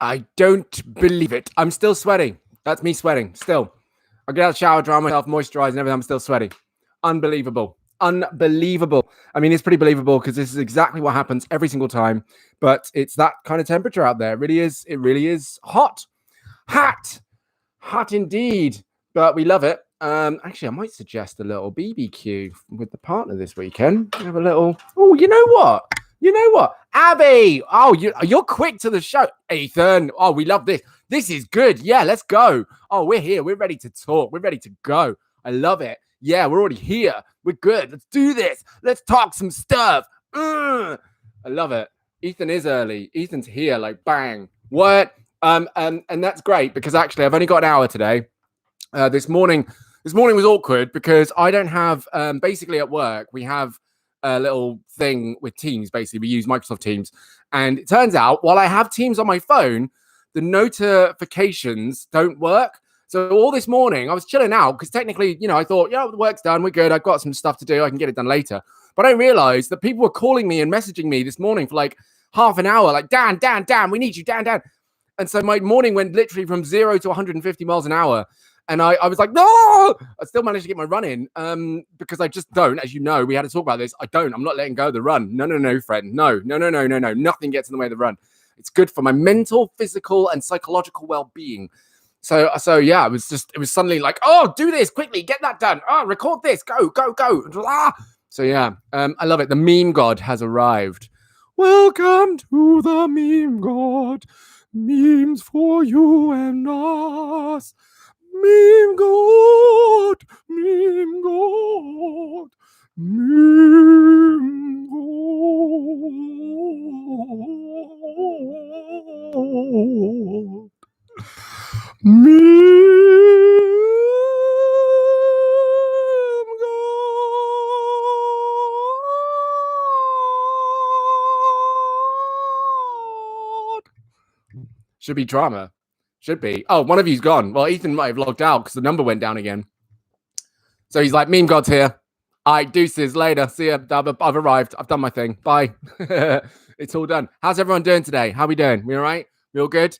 I don't believe it. I'm still sweating. That's me sweating. Still. I get out of the shower, dry myself, moisturize, and everything. I'm still sweaty. Unbelievable. Unbelievable. I mean, it's pretty believable because this is exactly what happens every single time. But it's that kind of temperature out there. It really is. It really is hot. Hot indeed. But we love it. Actually, I might suggest a little BBQ with the partner this weekend. Have a little. Oh, you know what? You know what? Abby! Oh, you're quick to the show. Ethan! Oh, we love this. This is good. Yeah, let's go. Oh, we're here. We're ready to talk. We're ready to go. I love it. Yeah, we're already here. We're good. Let's do this. Let's talk some stuff. I love it. Ethan is early. Ethan's here, like bang. What? And that's great because actually I've only got an hour today. This morning was awkward because I don't have basically at work we have a little thing with Teams. Basically, we use Microsoft Teams, and it turns out while I have Teams on my phone, the notifications don't work. So all this morning I was chilling out because technically, I thought, the work's done, we're good. I've got some stuff to do. I can get it done later. But I realized that people were calling me and messaging me this morning for like half an hour, like Dan, we need you, Dan. And so my morning went literally from 0 to 150 miles an hour. And I was like, no, I still managed to get my run in because I just don't. As you know, we had to talk about this. I'm not letting go of the run. No, friend. No. Nothing gets in the way of the run. It's good for my mental, physical, and psychological well-being. So yeah, it was suddenly like, oh, do this quickly, get that done. Oh, record this, go. So yeah, I love it. The meme god has arrived. Welcome to the meme god. Memes for you and us. Meme God, meme God, meme God, meme God. Should be drama. Should be. Oh, one of you's gone. Well, Ethan might have logged out because the number went down again. So he's like, meme god's here. All right, deuces, later. See ya. I've arrived. I've done my thing. Bye. It's all done. How's everyone doing today? How we doing? We all right? We all good?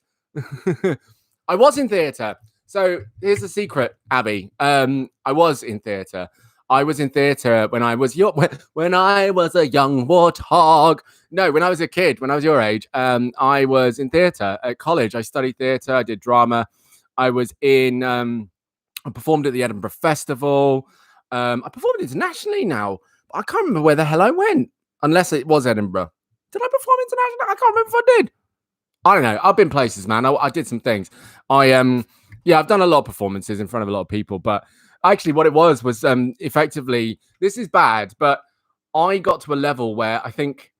I was in theatre. So here's the secret, Abby. I was in theatre. I was in theatre when I was a young warthog. No, when I was a kid, when I was your age, I was in theatre at college. I studied theatre. I did drama. I was in. I performed at the Edinburgh Festival. I performed internationally now. I can't remember where the hell I went, unless it was Edinburgh. Did I perform internationally? I can't remember if I did. I don't know. I've been places, man. I did some things. I've done a lot of performances in front of a lot of people, but actually what it was effectively, this is bad, but I got to a level where I think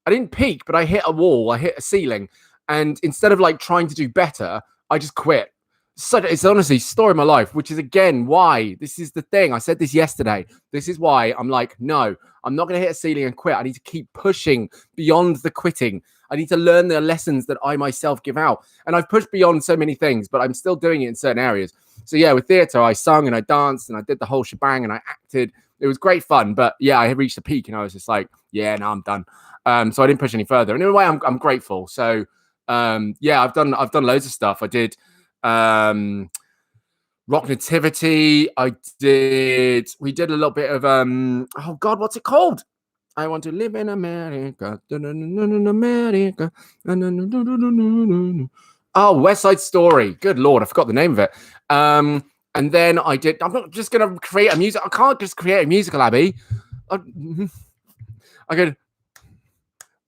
I didn't peak, but I hit a wall, I hit a ceiling. And instead of like trying to do better, I just quit. So it's honestly story of my life, which is again why this is the thing. I said this yesterday. This is why I'm like, no, I'm not going to hit a ceiling and quit. I need to keep pushing beyond the quitting. I need to learn the lessons that I myself give out. And I've pushed beyond so many things, but I'm still doing it in certain areas. So yeah, with theatre, I sung and I danced and I did the whole shebang and I acted. It was great fun. But yeah, I had reached a peak and I was just like, yeah, now I'm done. So I didn't push any further. And in a way, I'm grateful. So yeah, I've done loads of stuff. I did Rock Nativity. We did a little bit of oh God, what's it called? I want to live in America. America. Oh, West Side Story. Good Lord, I forgot the name of it. And then I'm not just gonna create a music. I can't just create a musical, Abby. I could.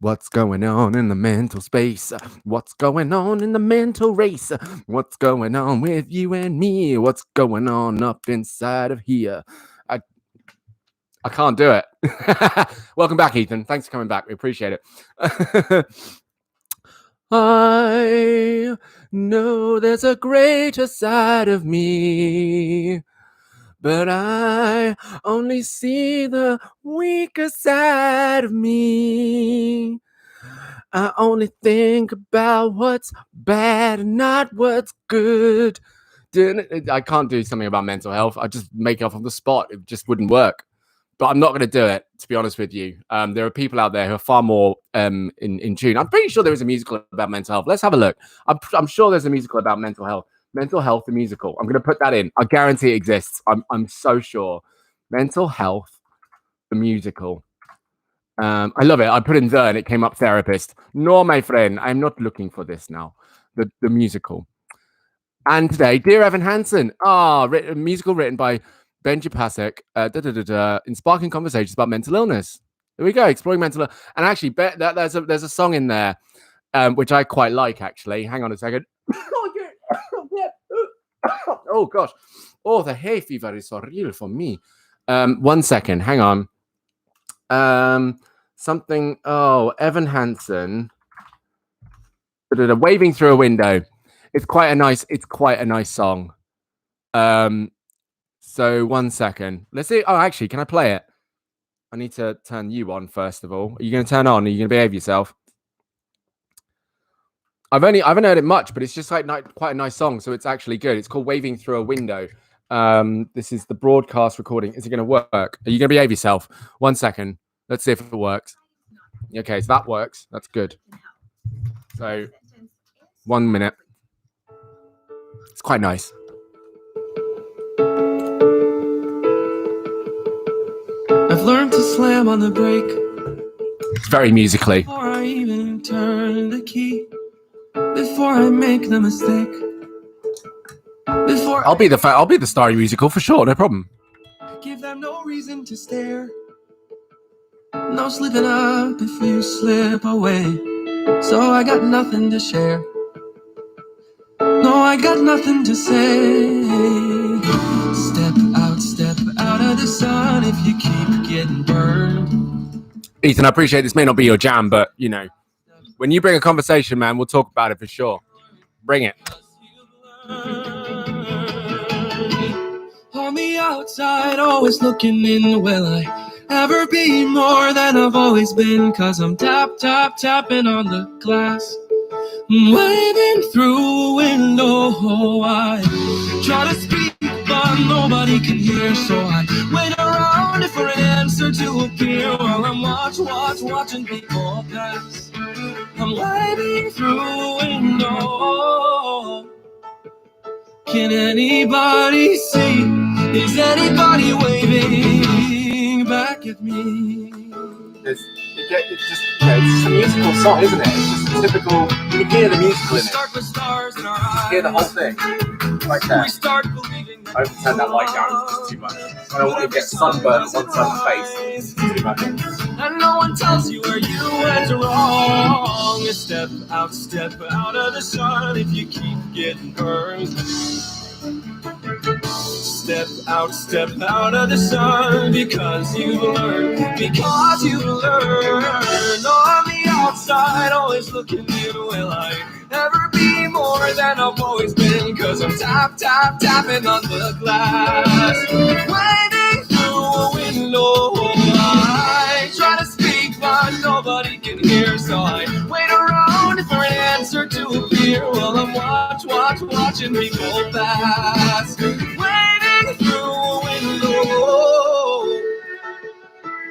What's going on in the mental space? What's going on in the mental race? What's going on with you and me? What's going on up inside of here? I can't do it. Welcome back, Ethan. Thanks for coming back. We appreciate it. I know there's a greater side of me, but I only see the weaker side of me. I only think about what's bad and not what's good. I can't do something about mental health. I just make it up on the spot. It just wouldn't work. but I'm not going to do it, to be honest with you. There are people out there who are far more in tune. I'm pretty sure there is a musical about mental health. Let's have a look. I'm sure there's a musical about mental health. Mental health, the musical. I'm going to put that in. I guarantee it exists. I'm so sure. Mental health, the musical. I love it. I put in and it came up therapist. No, my friend, I'm not looking for this now. The musical. And today, Dear Evan Hansen. A musical written by Benji Pasek, in sparking conversations about mental illness. There we go, exploring mental illness. And actually, there's a song in there which I quite like, actually. Hang on a second. Oh, gosh. Oh, the hay fever is so real for me. 1 second. Hang on. Something. Oh, Evan Hansen. Waving through a window. It's quite a nice song. So 1 second. Let's see. Oh, actually, can I play it? I need to turn you on first of all. Are you going to turn on? Are you going to behave yourself? I haven't heard it much, but it's just like quite a nice song. So it's actually good. It's called Waving Through a Window. This is the broadcast recording. Is it going to work? Are you going to behave yourself? 1 second. Let's see if it works. Okay, so that works. That's good. So 1 minute. It's quite nice. I've learned to slam on the brake. It's very musically. Before I even turn the key. Before I make the mistake. I'll be the starry musical for sure, no problem. Give them no reason to stare. No slipping up if you slip away. So I got nothing to share. No, I got nothing to say. Step out of the sun if you keep getting burned. Ethan, I appreciate this may not be your jam, but you know, when you bring a conversation, man, we'll talk about it for sure. Bring it. On the outside, always looking in, will I ever be more than I've always been? Cause I'm tapping on the glass, waving through a window. I try to speak, but nobody can hear, so I wait around for an answer to appear while I'm watching people pass. I'm waving through a window. Can anybody see? Is anybody waving back at me? It's a musical song, isn't it? It's just a typical. You can hear the musical in it. You can hear the whole thing right there. I have to turn that light down. It's just too much. I don't want to get sunburned on one side of the face. It's too much. And no one tells you where you went wrong. Step out of the sun if you keep getting burned. Step out of the sun because you learn. On the outside, always looking in. Will I ever be more than I've always been? Cause I'm tapping on the glass, waiting through a window. I try to speak, but nobody can hear, so I wait around for an answer to appear while I'm watching people pass, waiting through a window.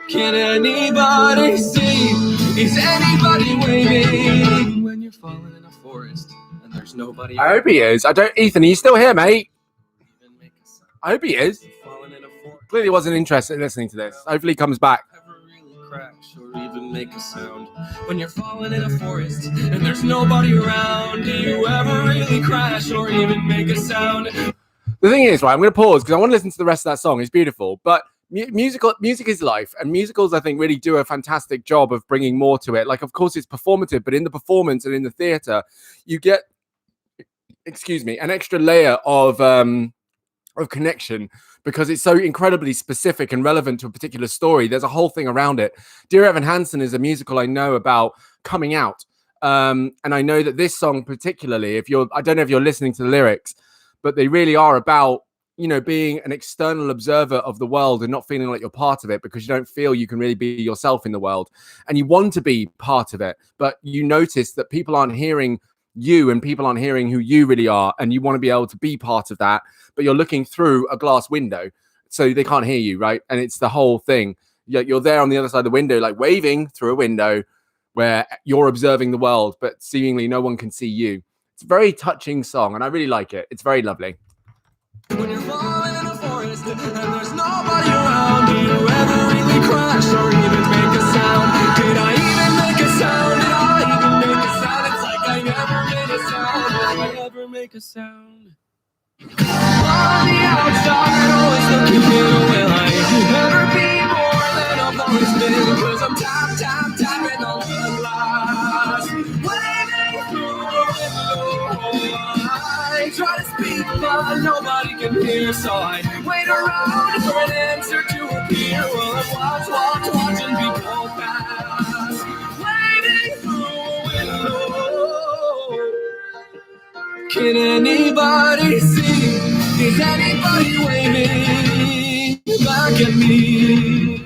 Can anybody see? Is anybody waving when you're falling in a forest and there's nobody? I hope he is. Ethan, are you still here, mate? I hope he is. Clearly wasn't interested in listening to this. Hopefully he comes back. Ever really crash or even make a sound when you're falling in a forest and there's nobody around? Do you ever really crash or even make a sound? The thing is, right, I'm going to pause because I want to listen to the rest of that song. It's beautiful, but music is life, and musicals, I think, really do a fantastic job of bringing more to it. Like, of course, it's performative, but in the performance and in the theatre, you get, an extra layer of connection because it's so incredibly specific and relevant to a particular story. There's a whole thing around it. Dear Evan Hansen is a musical I know about coming out, and I know that this song particularly, I don't know if you're listening to the lyrics, but they really are about, being an external observer of the world and not feeling like you're part of it because you don't feel you can really be yourself in the world. And you want to be part of it, but you notice that people aren't hearing you and people aren't hearing who you really are. And you want to be able to be part of that, but you're looking through a glass window. so they can't hear you, right? And it's the whole thing. You're there on the other side of the window, like waving through a window where you're observing the world, but seemingly no one can see you. It's a very touching song, and I really like it. It's very lovely. When you're falling in a forest and there's nobody around, do you ever really crash or even make a sound? Did I even make a sound? Did I even make a sound? It's like I never made a sound. Will I ever make a sound? On the outside, always looking in, will I ever be more than I've always been? Cause I'm tapping on the glass, waving through the window. I try to speak, but nobody can hear, so I wait around for an answer to appear. Well, I watching people pass, waving through a window. Can anybody see? Is anybody waving back at me?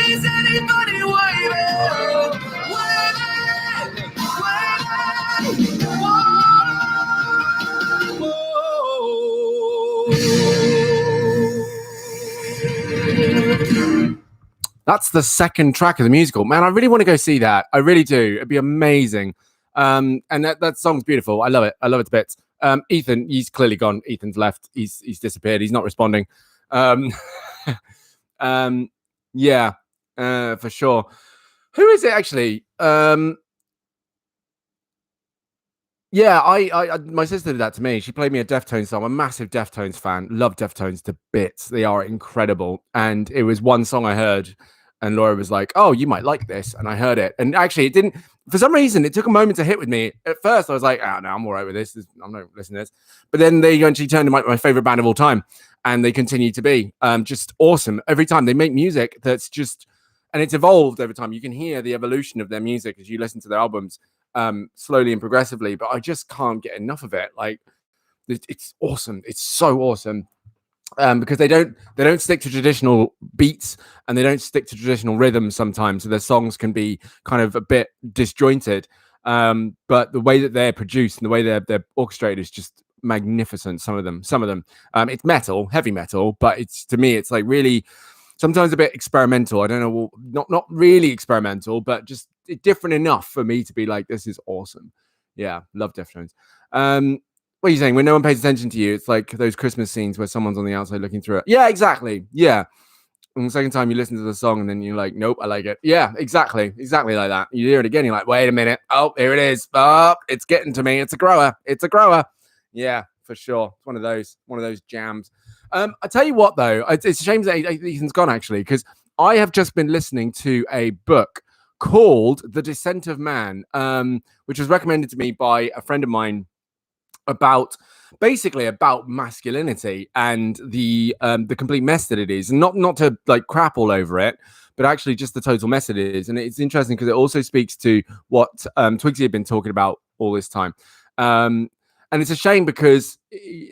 Is anybody waving? That's the second track of the musical. Man, I really want to go see that. I really do. It'd be amazing. And that song's beautiful. I love it. I love it to bits. Ethan, he's clearly gone. Ethan's left. He's disappeared. He's not responding. Yeah, for sure. Who is it actually? Yeah, I my sister did that to me. She played me a Deftones song. I'm a massive Deftones fan. Love Deftones to bits. They are incredible. And it was one song I heard, and Laura was like, "Oh, you might like this." And I heard it, and actually, it didn't. For some reason, it took a moment to hit with me. At first, I was like, "Oh no, I'm all right with this. I'm not listening to this." But then they eventually turned to my favorite band of all time, and they continue to be just awesome. Every time they make music, that's just, and it's evolved over time. You can hear the evolution of their music as you listen to their albums. Slowly and progressively, but I just can't get enough of it. Like, it's awesome. It's so awesome. Because they don't stick to traditional beats, and they don't stick to traditional rhythms sometimes, so their songs can be kind of a bit disjointed. But the way that they're produced and the way they're orchestrated is just magnificent. Some of them. It's metal, heavy metal, but it's, to me, it's like really sometimes a bit experimental. I don't know, not really experimental, but just different enough for me to be like, this is awesome. Yeah, love Deftones. What are you saying? When no one pays attention to you, it's like those Christmas scenes where someone's on the outside looking through it. Yeah, exactly. Yeah. And the second time you listen to the song, and then you're like, nope, I like it. Yeah, exactly like that. You hear it again, you're like, wait a minute. Oh, here it is. Oh, it's getting to me. It's a grower. Yeah, for sure. It's one of those jams. I tell you what, though, it's a shame that Ethan's gone, actually, because I have just been listening to a book called The Descent of Man, which was recommended to me by a friend of mine, about masculinity and the complete mess that it is, and not to like crap all over it, but actually just the total mess it is. And it's interesting because it also speaks to what Twigsy had been talking about all this time. And it's a shame because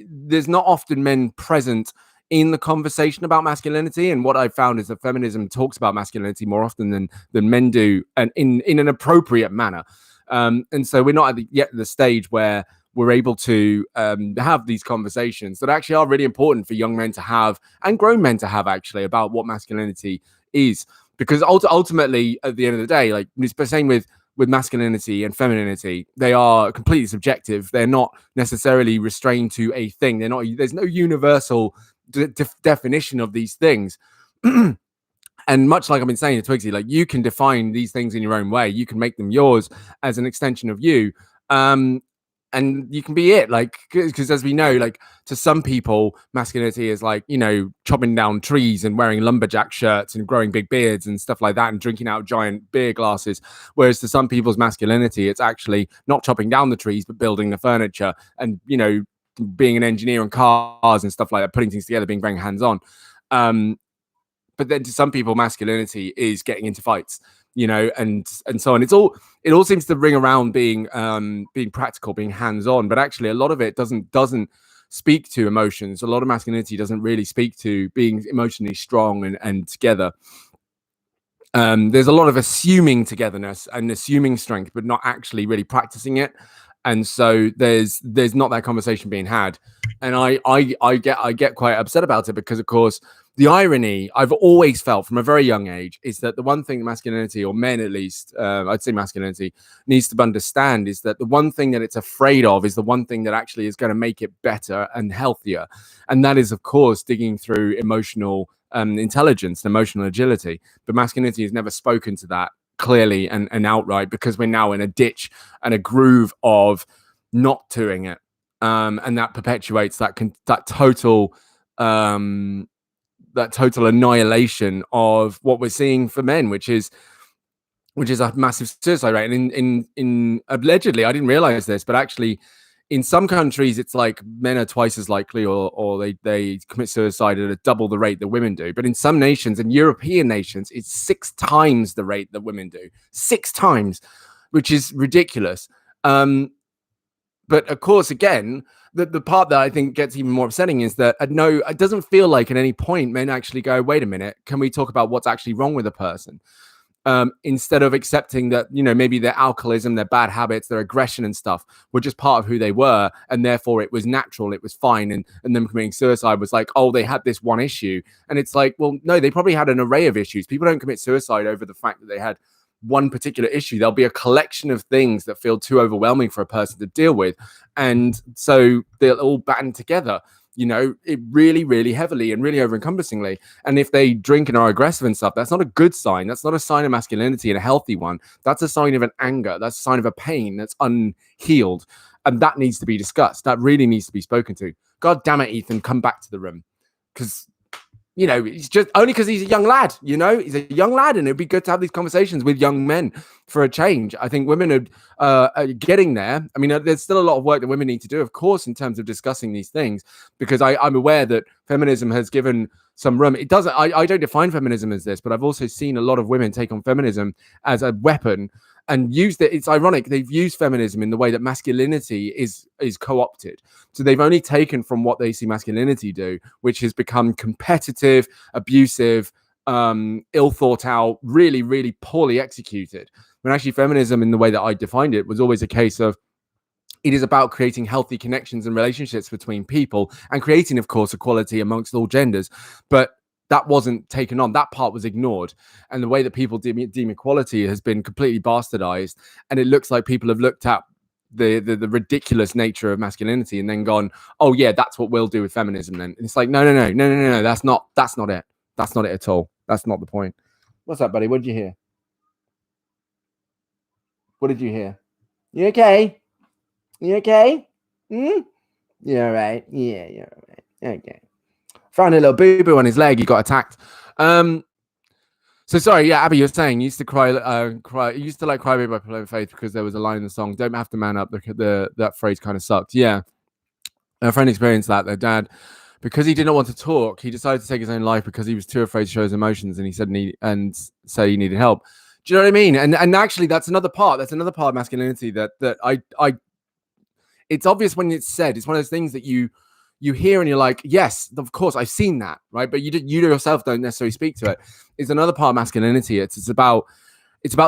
there's not often men present in the conversation about masculinity. And what I found is that feminism talks about masculinity more often than men do, and in an appropriate manner. And so we're not yet at the stage where we're able to have these conversations that actually are really important for young men to have, and grown men to have, actually, about what masculinity is. Because ultimately, at the end of the day, like, it's the same with masculinity and femininity. They are completely subjective. They're not necessarily restrained to a thing. There's no universal definition of these things. And much like I've been saying to Twigsy, like, you can define these things in your own way. You can make them yours as an extension of you. And you can be it, like, because as we know, like, to some people, masculinity is like, chopping down trees and wearing lumberjack shirts and growing big beards and stuff like that and drinking out giant beer glasses. Whereas to some people's masculinity, it's actually not chopping down the trees, but building the furniture and, being an engineer on cars and stuff like that, putting things together, being very hands-on. But then to some people, masculinity is getting into fights, and so on. It all seems to ring around being practical, being hands-on, but actually a lot of it doesn't speak to emotions. A lot of masculinity doesn't really speak to being emotionally strong and together. There's a lot of assuming togetherness and assuming strength, but not actually really practicing it. And so there's not that conversation being had. And I get quite upset about it, because of course the irony I've always felt from a very young age is that the one thing masculinity, or men at least, I'd say masculinity, needs to understand is that the one thing that it's afraid of is the one thing that actually is going to make it better and healthier. And that is, of course, digging through emotional intelligence and emotional agility. But masculinity has never spoken to that clearly and outright, because we're now in a ditch and a groove of not doing it. And that perpetuates that total annihilation of what we're seeing for men, which is a massive suicide rate. And in allegedly, I didn't realize this, but actually in some countries it's like men are twice as likely, or they commit suicide at a double the rate that women do. But in some nations, in European nations, it's 6 times the rate that women do. 6 times, which is ridiculous. But of course, again, the part that I think gets even more upsetting is that it doesn't feel like at any point men actually go, wait a minute, can we talk about what's actually wrong with a person? Instead of accepting that, maybe their alcoholism, their bad habits, their aggression and stuff were just part of who they were. And therefore it was natural, it was fine. And them committing suicide was like, oh, they had this one issue. And it's like, well, no, they probably had an array of issues. People don't commit suicide over the fact that they had one particular issue. There'll be a collection of things that feel too overwhelming for a person to deal with. And so they'll all band together, it really, really heavily and really over encompassingly. And if they drink and are aggressive and stuff, that's not a good sign. That's not a sign of masculinity and a healthy one. That's a sign of an anger. That's a sign of a pain that's unhealed. And that needs to be discussed. That really needs to be spoken to. God damn it, Ethan, come back to the room. Because it's just only because he's a young lad, he's a young lad, and it'd be good to have these conversations with young men for a change. I think women are getting there. I mean, there's still a lot of work that women need to do, of course, in terms of discussing these things, because I'm aware that feminism has given some room. It doesn't, I don't define feminism as this, but I've also seen a lot of women take on feminism as a weapon and used it. It's ironic. They've used feminism in the way that masculinity is co-opted. So they've only taken from what they see masculinity do, which has become competitive, abusive, ill thought out, really, really poorly executed. When actually feminism, in the way that I defined it, was always a case of, it is about creating healthy connections and relationships between people and creating, of course, equality amongst all genders. But that wasn't taken on. That part was ignored. And the way that people deem equality has been completely bastardized. And it looks like people have looked at the ridiculous nature of masculinity and then gone, oh yeah, that's what we'll do with feminism then. And it's like, no, that's not it. That's not it at all. That's not the point. What's up, buddy? What did you hear? What did you hear? You okay? You okay? You're all right. Yeah, you're all right. Okay. Found a little boo-boo on his leg. He got attacked. So sorry, yeah, Abby, you're saying you used to cry. You used to like Cry Baby by Playing Faith because there was a line in the song, "Don't have to man up." That phrase kind of sucked. Yeah, a friend experienced that. Their dad, because he didn't want to talk, he decided to take his own life because he was too afraid to show his emotions, and he said say he needed help. Do you know what I mean? And actually, that's another part. That's another part of masculinity that I. It's obvious when it's said. It's one of those things that you hear and you're like, yes, of course, I've seen that, right? But you yourself don't necessarily speak to it. It's another part of masculinity. It's about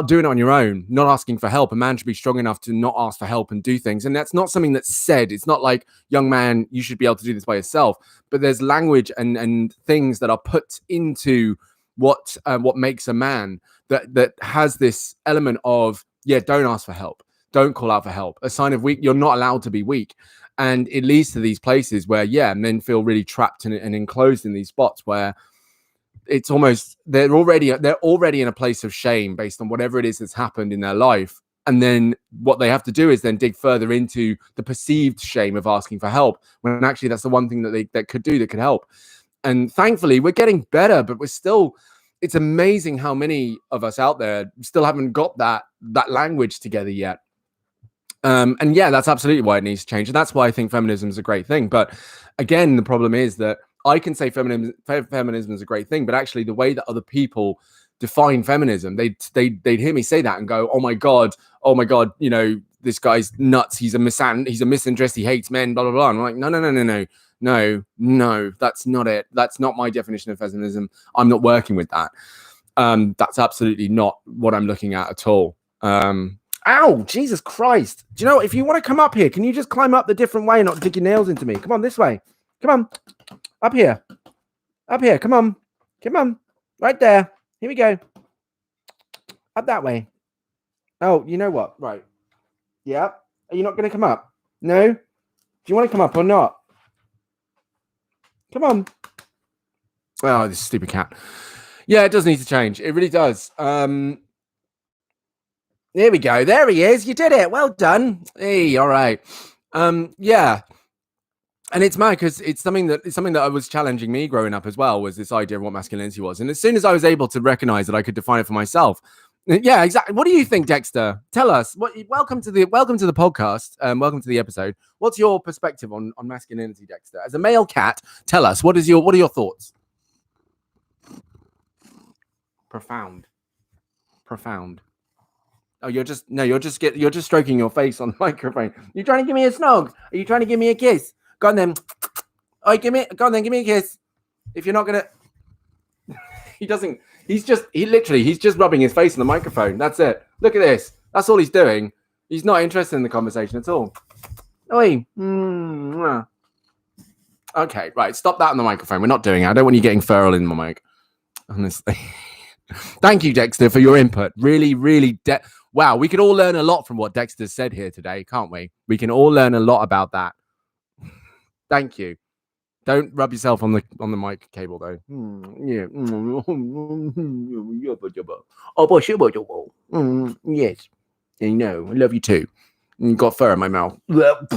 doing it on your own, not asking for help. A man should be strong enough to not ask for help and do things. And that's not something that's said. It's not like, young man, you should be able to do this by yourself. But there's language and things that are put into what makes a man that has this element of, yeah, don't ask for help. Don't call out for help. A sign of weak. You're not allowed to be weak. And it leads to these places where, yeah, men feel really trapped and enclosed in these spots where it's almost they're already in a place of shame based on whatever it is that's happened in their life. And then what they have to do is then dig further into the perceived shame of asking for help, when actually that's the one thing that could help. And thankfully we're getting better, but it's amazing how many of us out there still haven't got that language together yet. And yeah, that's absolutely why it needs to change. And that's why I think feminism is a great thing. But again, the problem is that I can say feminism is a great thing, but actually the way that other people define feminism, they'd hear me say that and go, oh my God, this guy's nuts. He's a misandrist. He hates men, blah, blah, blah. And I'm like, no, that's not it. That's not my definition of feminism. I'm not working with that. That's absolutely not what I'm looking at all. Ow, Jesus Christ. Do you know, if you want to come up here, can you just climb up the different way and not dig your nails into me? Come on, this way. Come on. Up here. Up here. Come on. Come on. Right there. Here we go. Up that way. Oh, you know what? Right. Yeah. Are you not going to come up? No? Do you want to come up or not? Come on. Oh, this stupid cat. Yeah, it does need to change. It really does. There we go. There he is. You did it. Well done. Hey, all right. Yeah. And it's mad because it's something that I was challenging me growing up as well, was this idea of what masculinity was. And as soon as I was able to recognize that I could define it for myself. Yeah, exactly. What do you think, Dexter? Tell us. Welcome to the podcast. Welcome to the episode. What's your perspective on masculinity, Dexter? As a male cat, tell us. What are your thoughts? Profound. Oh, you're just stroking your face on the microphone. You're trying to give me a snog? Are you trying to give me a kiss? Go on then. Oh, give me a kiss. If you're not gonna, he doesn't. He's just rubbing his face on the microphone. That's it. Look at this. That's all he's doing. He's not interested in the conversation at all. Oi. Okay, right. Stop that on the microphone. We're not doing it. I don't want you getting feral in my mic. Honestly. Thank you, Dexter, for your input. Really, really. Wow, we could all learn a lot from what Dexter said here today, can't we? We can all learn a lot about that. Thank you. Don't rub yourself on the mic cable though. Yeah. Yes. I know. I love you too. You got fur in my mouth. That's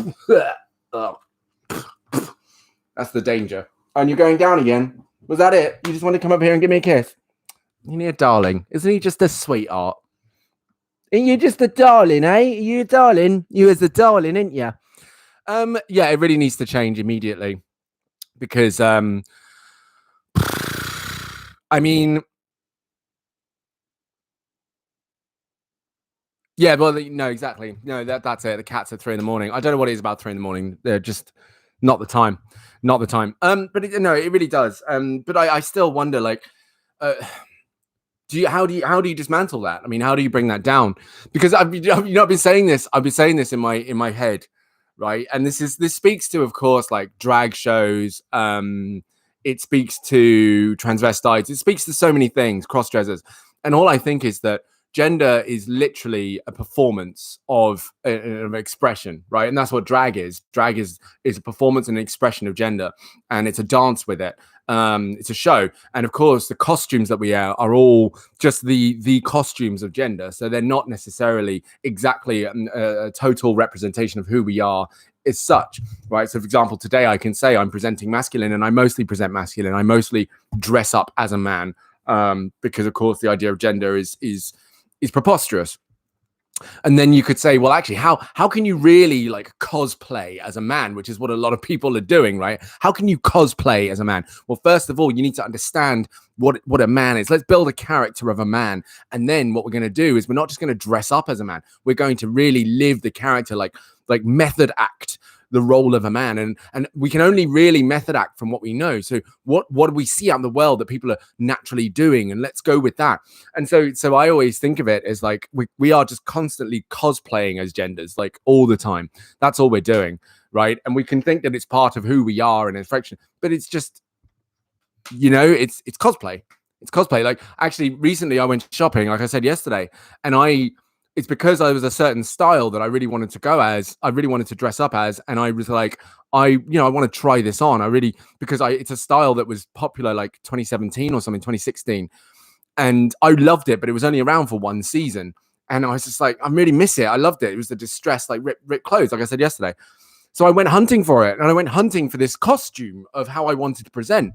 the danger. And you're going down again. Was that it? You just want to come up here and give me a kiss? You're a darling. Isn't he just a sweetheart? Ain't you just a darling, eh? Are you a darling? You is a darling, ain't you? Yeah, it really needs to change immediately. Because I mean, yeah, well, no, exactly. No, that's it. The cats at 3 a.m. I don't know what it is about 3 a.m. They're just not the time. But it really does. But I still wonder, like, how do you dismantle that? I mean, how do you bring that down? Because I've been saying this. I've been saying this in my head, right? And this speaks to, of course, like drag shows. It speaks to transvestites. It speaks to so many things, cross-dressers. And all I think is that gender is literally a performance of expression, right? And that's what drag is. Drag is a performance and an expression of gender, and it's a dance with it. It's a show, and of course the costumes that we wear are all just the costumes of gender, so they're not necessarily exactly a total representation of who we are as such, right? So for example, today I can say I'm presenting masculine, and I mostly present masculine. I mostly dress up as a man, because of course the idea of gender is preposterous. And then you could say, well, actually, how can you really like cosplay as a man, which is what a lot of people are doing, right? How can you cosplay as a man? Well, first of all, you need to understand what a man is. Let's build a character of a man. And then what we're going to do is we're not just going to dress up as a man. We're going to really live the character, like method act the role of a man, and we can only really method act from what we know. So what do we see out in the world that people are naturally doing, and let's go with that. And so I always think of it as like we are just constantly cosplaying as genders, like all the time. That's all we're doing, right? And we can think that it's part of who we are and infection, but it's just, it's cosplay. It's cosplay. Like actually recently I went shopping, like I said yesterday, and it's because I was a certain style that I really wanted to go as. I really wanted to dress up as, and I was like, I want to try this on. It's a style that was popular like 2017 or something, 2016, and I loved it, but it was only around for one season, and I was just like, I really miss it. I loved it. It was the distressed, like ripped clothes, like I said yesterday. So I went hunting for it, and I went hunting for this costume of how I wanted to present,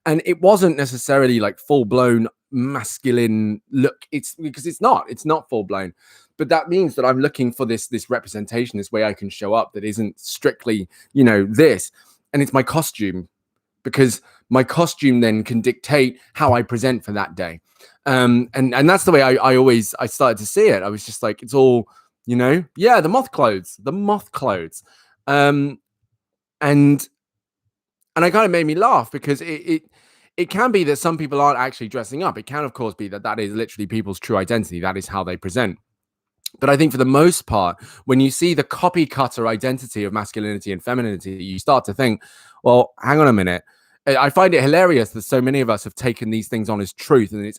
and it wasn't necessarily like full blown masculine look. It's not full blown, but that means that I'm looking for this representation, this way I can show up that isn't strictly this, and it's my costume, because my costume then can dictate how I present for that day. And that's the way I started to see it. I was just like, it's all the moth clothes, and it kind of made me laugh, because it can be that some people aren't actually dressing up. It can, of course, be that is literally people's true identity. That is how they present. But I think for the most part, when you see the copy cutter identity of masculinity and femininity, you start to think, well, hang on a minute. I find it hilarious that so many of us have taken these things on as truth. And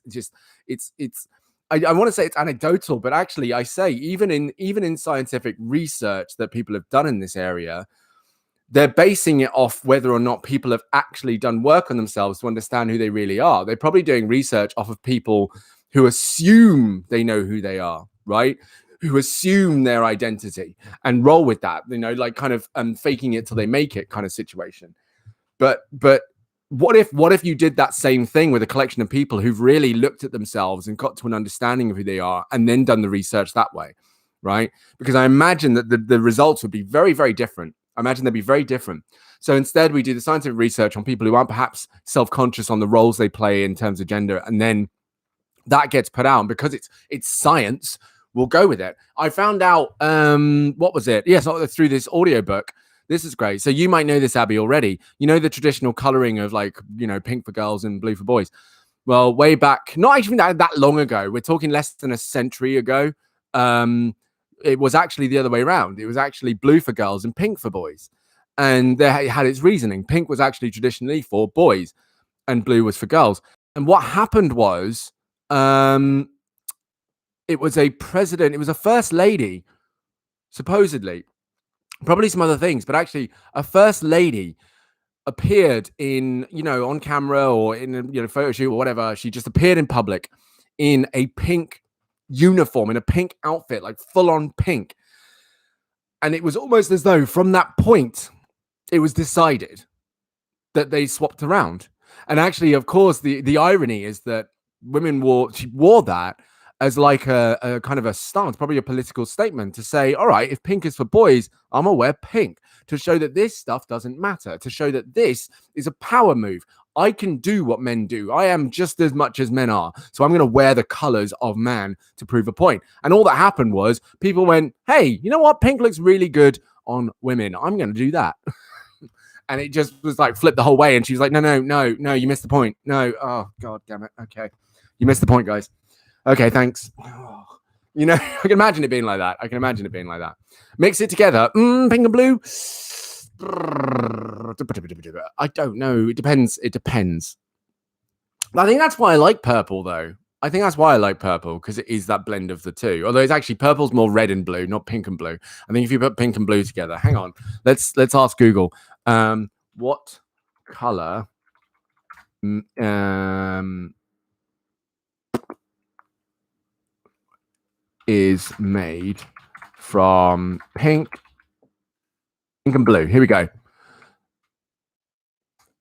I want to say it's anecdotal, but actually I say even in scientific research that people have done in this area, they're basing it off whether or not people have actually done work on themselves to understand who they really are. They're probably doing research off of people who assume they know who they are, right? Who assume their identity and roll with that, like kind of faking it till they make it kind of situation. But what if you did that same thing with a collection of people who've really looked at themselves and got to an understanding of who they are and then done the research that way, right? Because I imagine that the results would be very, very different. I imagine they'd be very different. So instead, we do the scientific research on people who aren't perhaps self-conscious on the roles they play in terms of gender, and then that gets put out. And because it's science, we'll go with it. I found out, what was it? Yes, through this audiobook. This is great. So you might know this, Abby, already. You know the traditional coloring of pink for girls and blue for boys. Well, way back, not actually that long ago, we're talking less than a century ago. It was actually the other way around. It was actually blue for girls and pink for boys. And it had its reasoning. Pink was actually traditionally for boys and blue was for girls. And what happened was, it was a first lady, supposedly, probably some other things, but actually a first lady appeared in, on camera or in a photo shoot or whatever. She just appeared in public in a pink uniform, in a pink outfit, like full on pink. And it was almost as though from that point, it was decided that they swapped around. And actually, of course, the irony is that she wore that as like a kind of a stance, probably a political statement to say, all right, if pink is for boys, I'm gonna wear pink to show that this stuff doesn't matter, to show that this is a power move. I can do what men do. I am just as much as men are. So I'm going to wear the colors of man to prove a point. And all that happened was people went, hey, you know what? Pink looks really good on women. I'm going to do that. And it just was like flipped the whole way. And she was like, no, you missed the point. No. Oh, God damn it. Okay. You missed the point, guys. Okay, thanks. Oh, I can imagine it being like that. Mix it together. Pink and blue. I don't know. It depends. I think that's why I like purple, though. I think that's why I like purple, because it is that blend of the two. Although it's actually purple's more red and blue, not pink and blue. I think if you put pink and blue together, hang on, let's ask Google. What color is made from pink and blue? Here we go.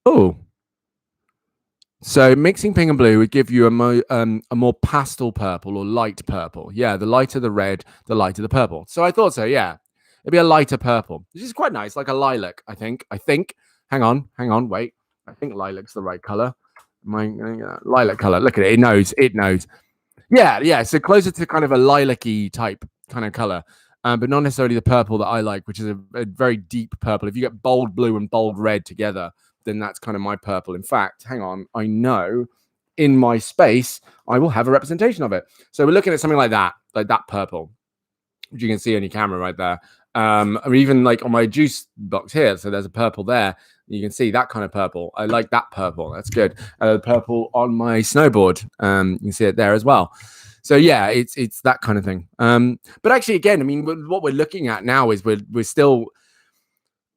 Oh, so mixing pink and blue would give you a more pastel purple or light purple. Yeah, the lighter the red, the lighter the purple. So I thought so. Yeah, it'd be a lighter purple, which is quite nice, like a lilac. I think. Hang on, wait. I think lilac's the right color. Lilac color. Look at it. It knows. Yeah. So closer to kind of a lilac-y type kind of color. But not necessarily the purple that I like, which is a very deep purple. If you get bold blue and bold red together, then that's kind of my purple. In fact, hang on, I know in my space, I will have a representation of it. So we're looking at something like that purple, which you can see on your camera right there. Or even like on my juice box here. So there's a purple there. You can see that kind of purple. I like that purple. That's good. Purple on my snowboard. You can see it there as well. So yeah, it's that kind of thing. But actually, again, I mean, what we're looking at now is we're still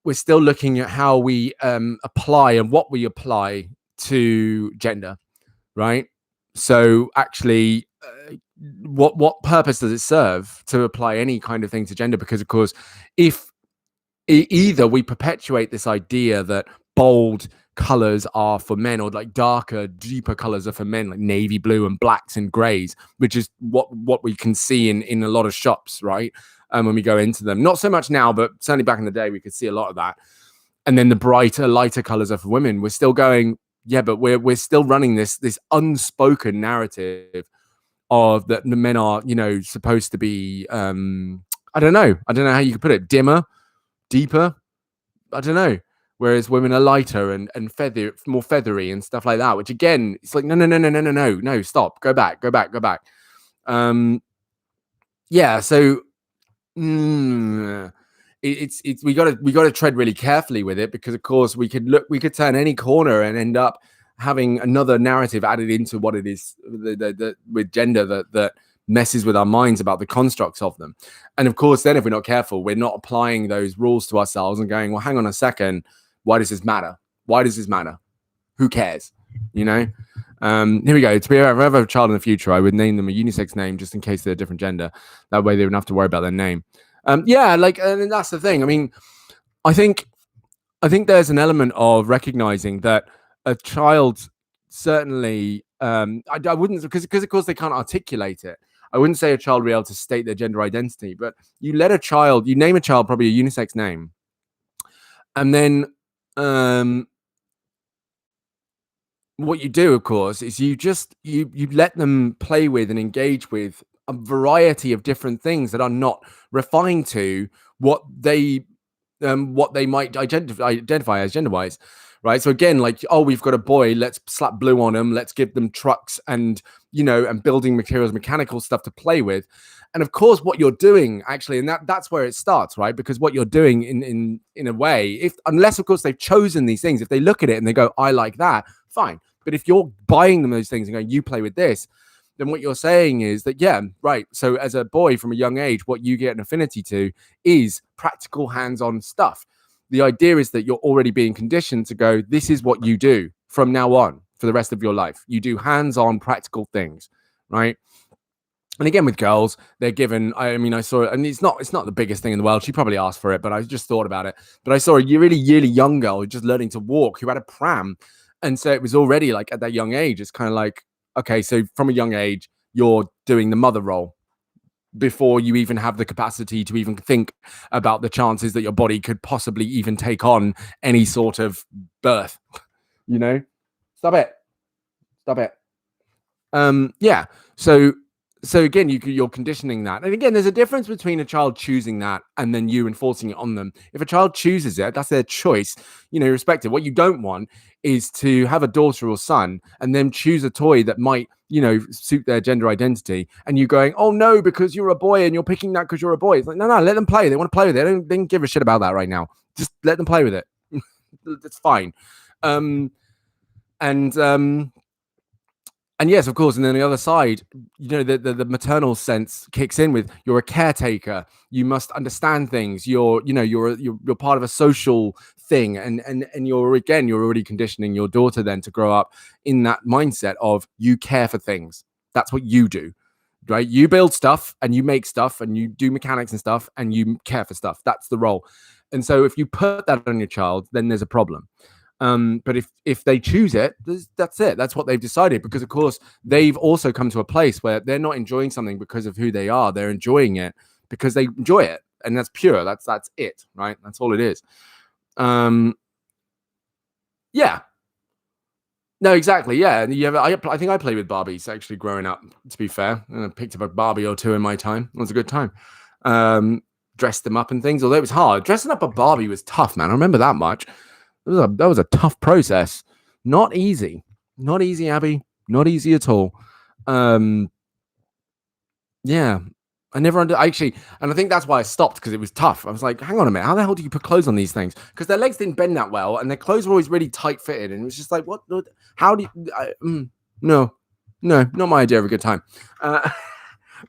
looking at how we apply and what we apply to gender, right? So actually, what purpose does it serve to apply any kind of thing to gender? Because of course, if either we perpetuate this idea that bold colors are for men, or like darker, deeper colors are for men, like navy blue and blacks and grays, which is what we can see in a lot of shops, right? When we go into them, not so much now, but certainly back in the day, we could see a lot of that. And then the brighter, lighter colors are for women. We're still going, yeah, but we're still running this unspoken narrative of that the men are, supposed to be, I don't know how you could put it, dimmer, deeper, I don't know. Whereas women are lighter and more feathery and stuff like that, which again, it's like, no, stop, go back. yeah, so it's we gotta tread really carefully with it, because of course we could turn any corner and end up having another narrative added into what it is with gender that messes with our minds about the constructs of them. And of course, then if we're not careful, we're not applying those rules to ourselves and going, well, hang on a second, why does this matter? Why does this matter? Who cares? You know? Here we go. To be ever a child in the future, I would name them a unisex name just in case they're a different gender. That way they wouldn't have to worry about their name. Yeah, like, and that's the thing. I mean, I think there's an element of recognizing that a child certainly, I wouldn't, because of course they can't articulate it. I wouldn't say a child will be able to state their gender identity, but you name a child probably a unisex name, and then what you do, of course, is you let them play with and engage with a variety of different things that are not refined to what they might identify as gender-wise, right? So again, like, oh, we've got a boy, let's slap blue on them, let's give them trucks and and building materials, mechanical stuff to play with. And of course, what you're doing actually, and that's where it starts, right? Because what you're doing in a way, unless of course they've chosen these things, if they look at it and they go, I like that, fine. But if you're buying them those things and going, you play with this, then what you're saying is that, yeah, right. So as a boy from a young age, what you get an affinity to is practical hands-on stuff. The idea is that you're already being conditioned to go, this is what you do from now on for the rest of your life. You do hands-on practical things, right? And again, with girls, they're given, I mean, I saw it, and it's not the biggest thing in the world. She probably asked for it, but I just thought about it. But I saw a really young girl just learning to walk who had a pram. And so it was already like at that young age, it's kind of like, okay, so from a young age, you're doing the mother role before you even have the capacity to even think about the chances that your body could possibly even take on any sort of birth, Stop it. Yeah. So again, you're conditioning that. And again, there's a difference between a child choosing that and then you enforcing it on them. If a child chooses it, that's their choice, irrespective. What you don't want is to have a daughter or son and then choose a toy that might, suit their gender identity. And you going, oh no, because you're a boy and you're picking that because you're a boy. It's like, no, let them play. They want to play with it. They don't give a shit about that right now. Just let them play with it. That's fine. And yes, of course. And then the other side, the maternal sense kicks in with, you're a caretaker. You must understand things. You're part of a social thing. And you're already conditioning your daughter then to grow up in that mindset of, you care for things. That's what you do, right? You build stuff and you make stuff and you do mechanics and stuff and you care for stuff. That's the role. And so if you put that on your child, then there's a problem. But if they choose it, that's it. That's what they've decided, because of course they've also come to a place where they're not enjoying something because of who they are. They're enjoying it because they enjoy it, and that's pure. That's it, right? That's all it is. Yeah. No, exactly. Yeah. I think I played with Barbies actually growing up, to be fair. And I picked up a Barbie or two in my time. It was a good time. Dressed them up and things, although it was hard. Dressing up a Barbie was tough, man. I remember that much. That was a tough process. Not easy, Abby. Not easy at all. Yeah, I never actually, and I think that's why I stopped, because it was tough. I was like, hang on a minute, how the hell do you put clothes on these things? Because their legs didn't bend that well, and their clothes were always really tight fitted, and it was just like, what? How do you? No, not my idea of a good time. But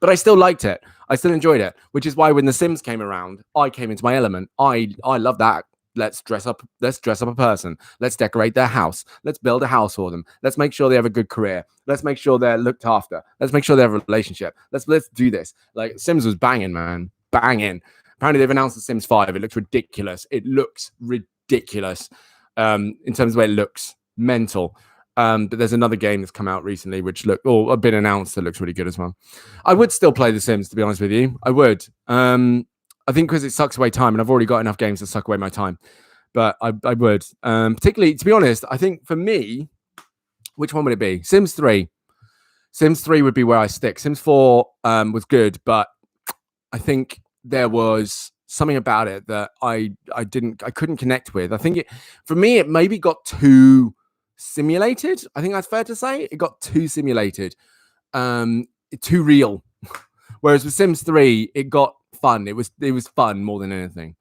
I still liked it. I still enjoyed it, which is why when The Sims came around, I came into my element. I love that. Let's dress up a person. Let's decorate their house. Let's build a house for them. Let's make sure they have a good career. Let's make sure they're looked after. Let's make sure they have a relationship. Let's do this. Like, Sims was banging, man. Banging. Apparently they've announced The Sims 5. It looks ridiculous. In terms of the way it looks. Mental. But there's another game that's come out recently which been announced that looks really good as well. I would still play The Sims, to be honest with you. I would. I think because it sucks away time, and I've already got enough games to suck away my time. But I would. Particularly, to be honest, I think for me, which one would it be? Sims 3. Sims 3 would be where I stick. Sims 4 was good, but I think there was something about it that I couldn't connect with. I think for me, it maybe got too simulated. I think that's fair to say. It got too simulated, too real. Whereas with Sims 3, it got fun. It was fun more than anything.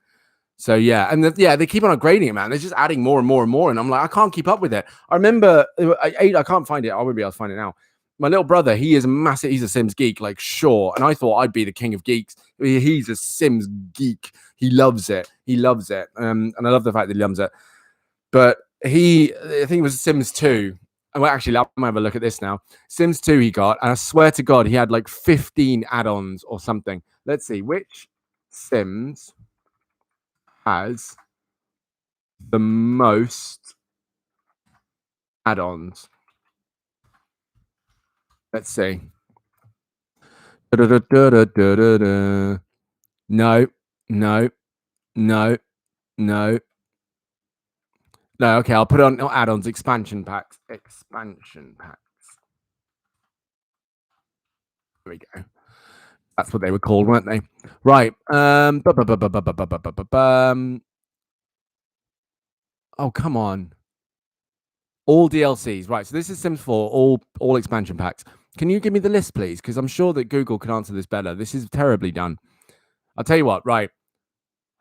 So yeah, and they keep on upgrading it, man. They're just adding more and more and more, and I'm like, I can't keep up with it. I remember I can't find it. I won't be able to find it now. My little brother, he's a Sims geek, like sure. And I thought I'd be the king of geeks. He's a Sims geek. He loves it. And I love the fact that he loves it. But I think it was Sims 2. Well, actually, I'm gonna have a look at this now. Sims 2 he got, and I swear to God, he had like 15 add-ons or something. Let's see, which Sims has the most add-ons? Let's see. No. No, okay, I'll put it on add-ons, expansion packs. Here we go. That's what they were called, weren't they? Right. Oh, come on. All DLCs. Right, so this is Sims 4, all expansion packs. Can you give me the list, please? Because I'm sure that Google can answer this better. This is terribly done. I'll tell you what, right.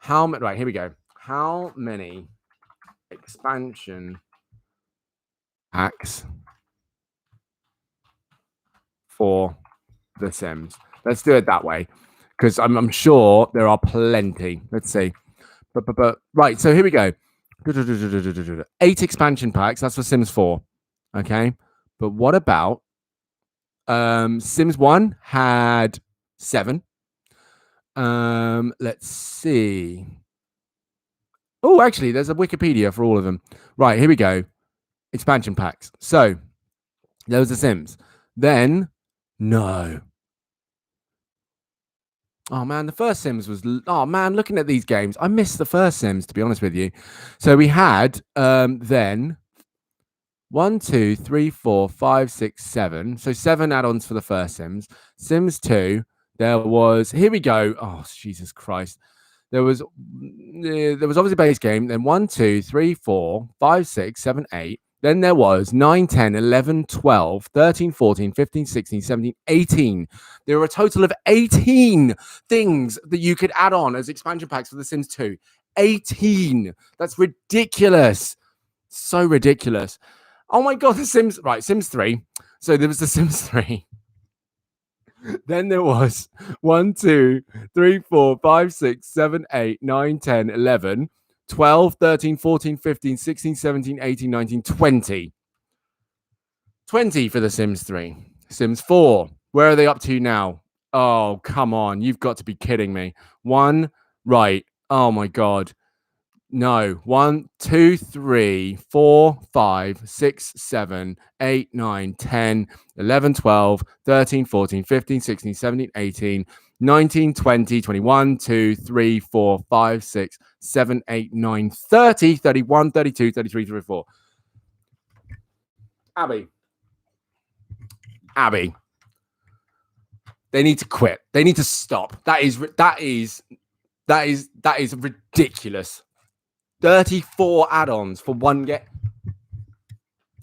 Right, here we go. How many expansion packs for The Sims? Let's do it that way, because I'm sure there are plenty. Let's see. But right, so here we go. 8 expansion packs. That's for Sims 4. Okay, but what about Sims 1 had 7. Let's see. Oh, actually, there's a Wikipedia for all of them. Right, here we go. Expansion packs. So those are Sims. Then no. Oh man, the first Sims was. Oh man, looking at these games, I missed the first Sims, to be honest with you. So we had then 1, 2, 3, 4, 5, 6, 7. So 7 add-ons for the first Sims. Sims 2. There was. Here we go. Oh Jesus Christ. There was obviously base game. Then 1, 2, 3, 4, 5, 6, 7, 8. Then there was 9, 10, 11, 12, 13, 14, 15, 16, 17, 18. There were a total of 18 things that you could add on as expansion packs for The Sims 2. 18. That's ridiculous. So ridiculous. Oh my God, The Sims. Right, Sims 3. So there was The Sims 3. Then there was 1, 2, 3, 4, 5, 6, 7, 8, 9, 10, 11, 12, 13, 14, 15, 16, 17, 18, 19, 20. 20 for The Sims 3. Sims 4. Where are they up to now? Oh, come on. You've got to be kidding me. 1. Right. Oh, my God. No. 1, 2, 3, 4, 5, 6, 7, 8, 9, 10, 11, 12, 13, 14, 15, 16, 17, 18, 19, 20, 21, 2, 3, 4, 5, 6, 7, 8, 9, 30, 31, 32, 33, 34. Abby. They need to quit. They need to stop. That is ridiculous. 34 add-ons for one get.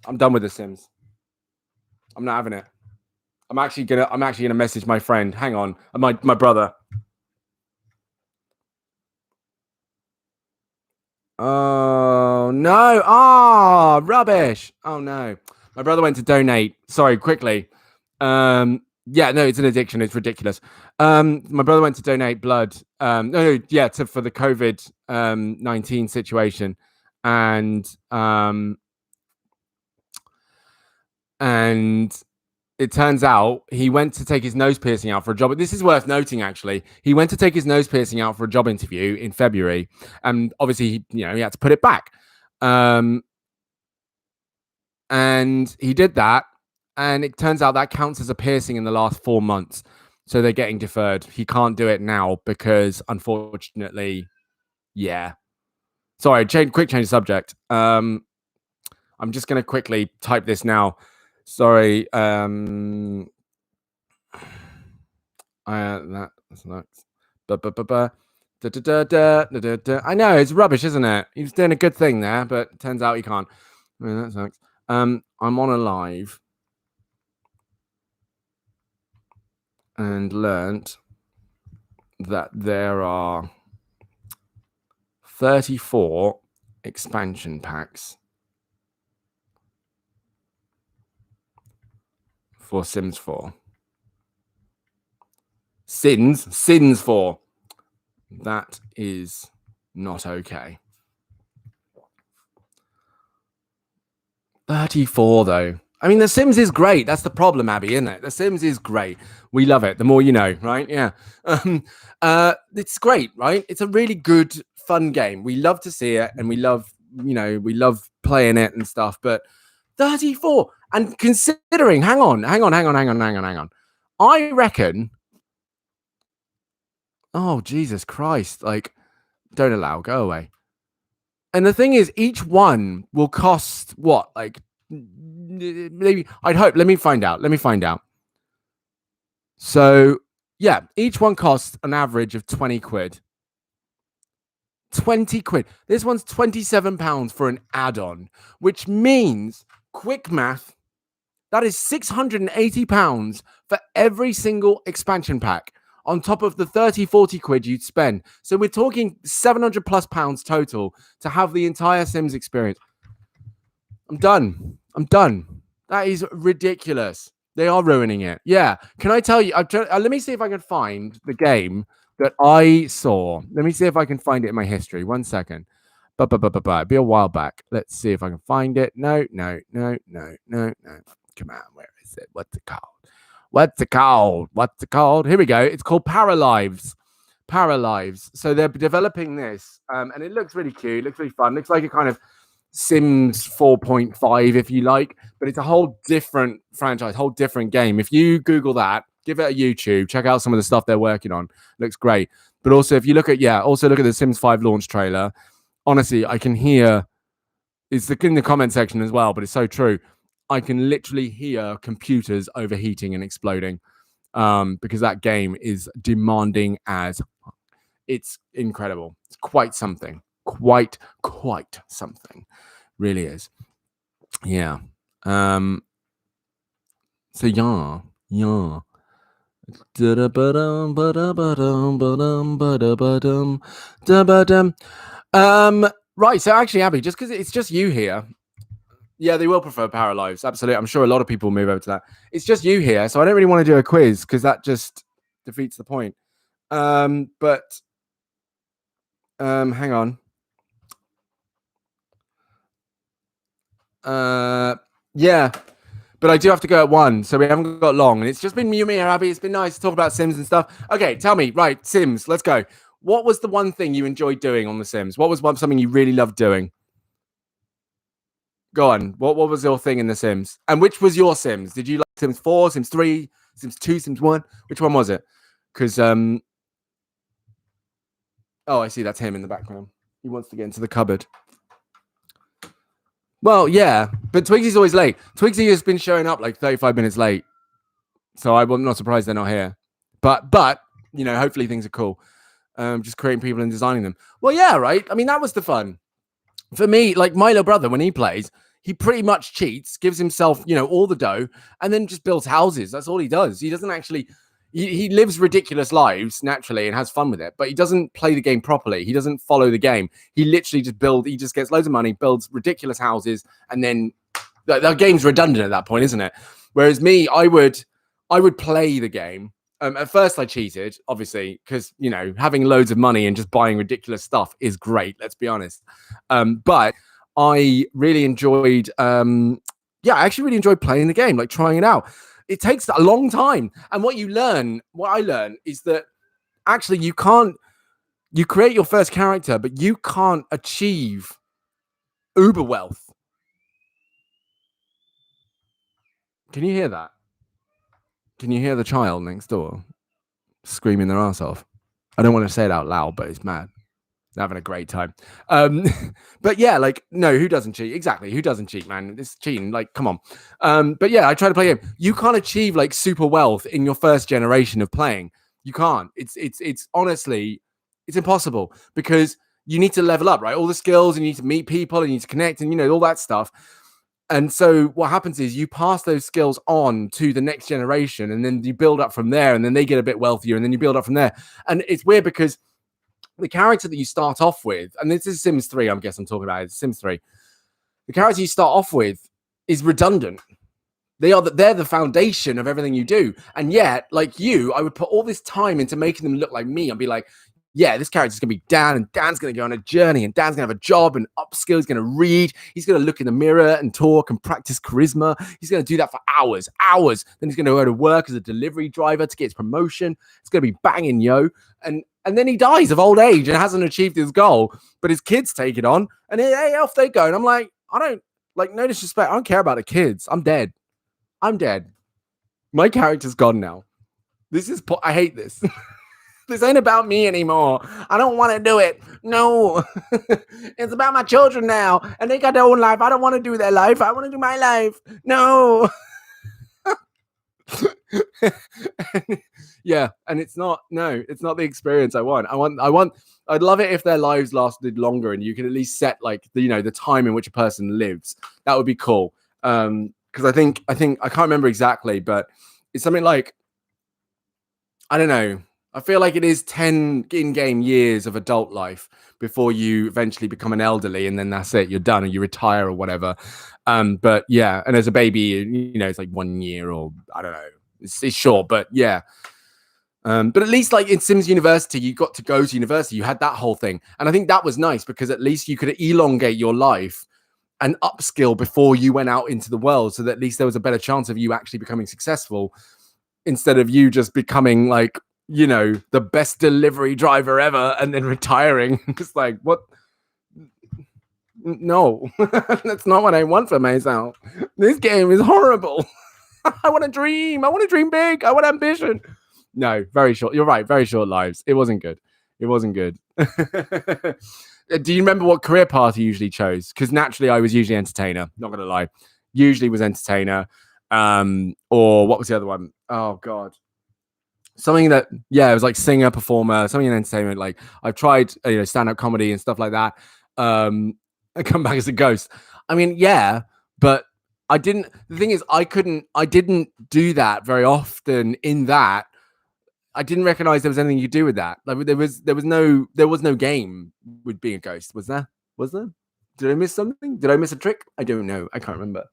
I'm done with The Sims. I'm not having it. I'm actually gonna message my friend. Hang on, my brother. Oh no! Oh, rubbish! Oh no! My brother went to donate. Sorry, quickly. Yeah, no, it's an addiction. It's ridiculous. My brother went to donate blood. For the COVID-19 situation, and it turns out he went to take his nose piercing out for a job. This is worth noting, actually. He went to take his nose piercing out for a job interview in February, and obviously, he had to put it back. And he did that. And it turns out that counts as a piercing in the last 4 months. So they're getting deferred. He can't do it now because, unfortunately, yeah. Sorry, quick change of subject. I'm just going to quickly type this now. Sorry. That's nuts. I know, it's rubbish, isn't it? He was doing a good thing there, but it turns out he can't. I mean, that sucks. I'm on a live. and learnt that there are 34 expansion packs for Sims 4. Sins 4. That is not okay. 34 though. I mean, The Sims is great. That's the problem, Abby, isn't it? The Sims is great. We love it. The more you know, right? Yeah. It's great, right? It's a really good, fun game. We love to see it, and we love playing it and stuff. But 34, and considering, hang on. I reckon. Oh, Jesus Christ! Like, don't allow. Go away. And the thing is, each one will cost what? Like, maybe, I'd hope. Let me find out. So, yeah, each one costs an average of 20 quid. 20 quid. This one's £27 for an add-on, which means, quick math, that is £680 for every single expansion pack, on top of the 30-40 quid you'd spend. So we're talking £700+ total to have the entire Sims experience. I'm done. That is ridiculous. They are ruining it. Yeah. Can I tell you? Let me see if I can find the game that I saw. Let me see if I can find it in my history. 1 second. It'd be a while back. Let's see if I can find it. No. Come on. Where is it? What's it called? Here we go. It's called Paralives. So they're developing this, and it looks really cute. It looks really fun. Looks like a kind of Sims 4.5, if you like, but it's a whole different franchise, whole different game. If you Google that, give it a YouTube, check out some of the stuff they're working on. Looks great. But also, if you look at the Sims 5 launch trailer. Honestly, I can hear, it's in the comment section as well, but it's so true. I can literally hear computers overheating and exploding, because that game is demanding as it's incredible. It's quite something. Quite something. Really is. Yeah. So yeah. Right. So actually, Abby, just because it's just you here. Yeah, they will prefer Paralives. Absolutely. I'm sure a lot of people will move over to that. It's just you here, so I don't really want to do a quiz because that just defeats the point. But hang on. Yeah, but I do have to go at 1, so we haven't got long. And it's just been you, me, Abby. It's been nice to talk about Sims and stuff. Okay, tell me, right, Sims, let's go. What was the one thing you enjoyed doing on The Sims? What was something you really loved doing? Go on. What was your thing in The Sims? And which was your Sims? Did you like Sims 4, Sims 3, Sims 2, Sims 1? Which one was it? Because, oh, I see. That's him in the background. He wants to get into the cupboard. Well, yeah, but Twigsy's always late. Twigsy has been showing up like 35 minutes late. So I'm not surprised they're not here. But hopefully things are cool. Just creating people and designing them. Well, yeah, right. I mean, that was the fun. For me, like my little brother, when he plays, he pretty much cheats, gives himself, all the dough, and then just builds houses. That's all he does. He doesn't actually, he lives ridiculous lives naturally and has fun with it, but he doesn't play the game properly. He doesn't follow the game. He literally he just gets loads of money, builds ridiculous houses, and then the game's redundant at that point, isn't it? Whereas me, I would play the game. At first I cheated, obviously, because, having loads of money and just buying ridiculous stuff is great. Let's be honest. But I really enjoyed, I actually really enjoyed playing the game, like trying it out. It takes a long time. And what I learned is that actually you create your first character, but you can't achieve uber wealth. Can you hear that? Can you hear the child next door screaming their ass off? I don't want to say it out loud, but it's mad. They're having a great time. But yeah, like, no, who doesn't cheat? Exactly. Who doesn't cheat, man? It's cheating. Like, come on. But yeah, I try to play him. You can't achieve like super wealth in your first generation of playing. You can't. It's honestly, it's impossible because you need to level up, right? All the skills, and you need to meet people, and you need to connect, and all that stuff. And so what happens is you pass those skills on to the next generation, and then you build up from there, and then they get a bit wealthier, and then you build up from there. And it's weird because the character that you start off with, and this is Sims 3, I guess I'm talking about, it's Sims 3. The character you start off with is redundant. They're the foundation of everything you do. And yet, like you, I would put all this time into making them look like me and be like, yeah, this character's going to be Dan, and Dan's going to go on a journey, and Dan's going to have a job and upskill. He's going to read. He's going to look in the mirror and talk and practice charisma. He's going to do that for hours. Then he's going to go to work as a delivery driver to get his promotion. It's going to be banging, yo. And then he dies of old age and hasn't achieved his goal, but his kids take it on, and hey, off they go. And I'm like, I don't, like, no disrespect, I don't care about the kids. I'm dead. My character's gone now. I hate this. This ain't about me anymore. I don't want to do it. No. It's about my children now. And they got their own life. I don't want to do their life. I want to do my life. No. Yeah. And it's not the experience I want. I'd love it if their lives lasted longer and you could at least set like the time in which a person lives. That would be cool. Because I think I can't remember exactly, but it's something like, I don't know. I feel like it is 10 in-game years of adult life before you eventually become an elderly, and then that's it. You're done, or you retire, or whatever. But yeah, and as a baby, it's like 1 year, or I don't know. It's short, but yeah. But at least like in Sims University, you got to go to university. You had that whole thing, and I think that was nice because at least you could elongate your life and upskill before you went out into the world, so that at least there was a better chance of you actually becoming successful instead of you just becoming like, the best delivery driver ever and then retiring. It's like, what? No, that's not what I want for myself. This game is horrible. I want to dream. I want to dream big. I want ambition. No, very short. You're right. Very short lives. It wasn't good. Do you remember what career path you usually chose? Because naturally I was usually entertainer. Not going to lie. Usually was entertainer. Or what was the other one? Oh, God. Something that, it was like singer, performer, something in entertainment. Like I've tried, stand-up comedy and stuff like that. I come back as a ghost. I mean, yeah, but I didn't. The thing is, I didn't do that very often. In that, I didn't recognize there was anything you could do with that. Like there was no game with being a ghost. Was there? Did I miss something? Did I miss a trick? I don't know. I can't remember.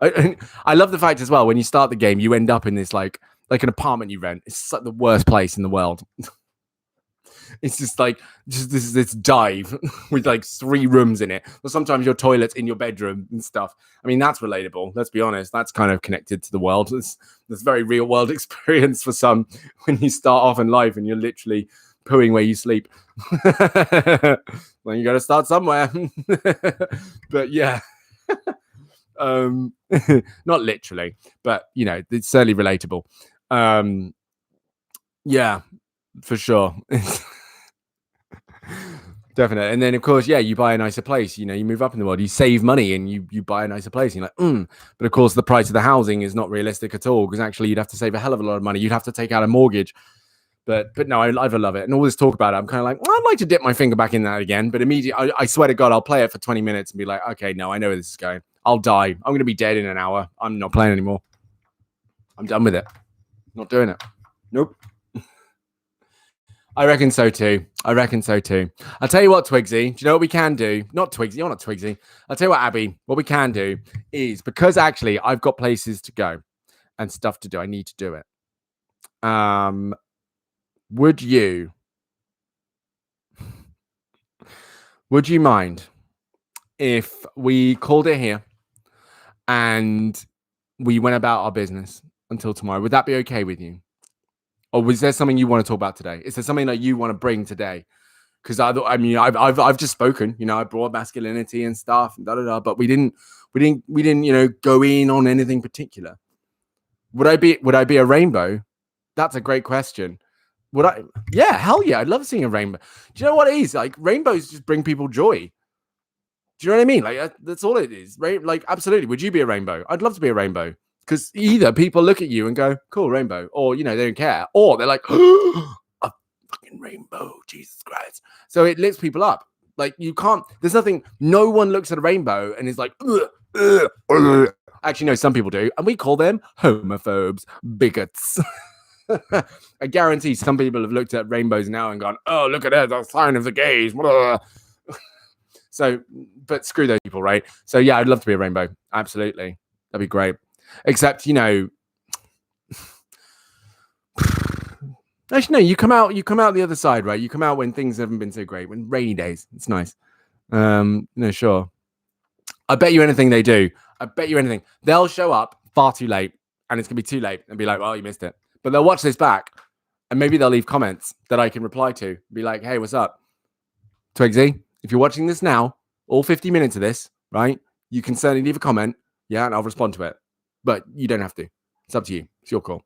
I love the fact as well, when you start the game, you end up in this like an apartment you rent. It's like the worst place in the world. It's just like this dive with like 3 rooms in it. Or sometimes your toilet's in your bedroom and stuff. I mean, that's relatable. Let's be honest. That's kind of connected to the world. It's very real world experience for some when you start off in life and you're literally pooing where you sleep. Well, you got to start somewhere. But yeah. Not literally, but it's certainly relatable. Yeah, for sure. Definitely. And then of course, you buy a nicer place, you move up in the world, you save money and you buy a nicer place. And you're like, but of course the price of the housing is not realistic at all, because actually you'd have to save a hell of a lot of money. You'd have to take out a mortgage. But no, I love it. And all this talk about it, I'm kind of like, I'd like to dip my finger back in that again. But immediately, I swear to God, I'll play it for 20 minutes and be like, okay, no, I know where this is going. I'll die. I'm going to be dead in an hour. I'm not playing anymore. I'm done with it. Not doing it. Nope. I reckon so too. I'll tell you what, Twigsy. Do you know what we can do? Not Twigsy. You're not Twigsy. I'll tell you what, Abby. What we can do is, because actually I've got places to go and stuff to do. I need to do it. Would you mind if we called it here and we went about our business until tomorrow? Would that be okay with you? Or was there something you want to talk about today? Is there something that you want to bring today? Because I've just spoken. I brought masculinity and stuff and but we didn't go in on anything particular. Would I be a rainbow? That's a great question. Would I? Yeah, hell yeah. I'd love seeing a rainbow. Do you know what it is? Like, rainbows just bring people joy. Do you know what I mean? Like, that's all it is. Like, absolutely. Would you be a rainbow? I'd love to be a rainbow. Because either people look at you and go, cool, rainbow. Or, they don't care. Or they're like, a fucking rainbow. Jesus Christ. So it lifts people up. Like, you can't, there's nothing, no one looks at a rainbow and is like, ugh, Actually, no, some people do. And we call them homophobes, bigots. I guarantee some people have looked at rainbows now and gone, oh, look at that, the sign of the gays. So, but screw those people, right? So, yeah, I'd love to be a rainbow. Absolutely. That'd be great. Except, you know, actually, no, you come out the other side, right? You come out when things haven't been so great, when rainy days. It's nice. No, sure. I bet you anything they do. I bet you anything. They'll show up far too late, and it's going to be too late and be like, well, you missed it. But they'll watch this back, and maybe they'll leave comments that I can reply to. Be like, hey, what's up? Twigsy, if you're watching this now, all 50 minutes of this, right? You can certainly leave a comment, yeah, and I'll respond to it. But you don't have to. It's up to you. It's your call.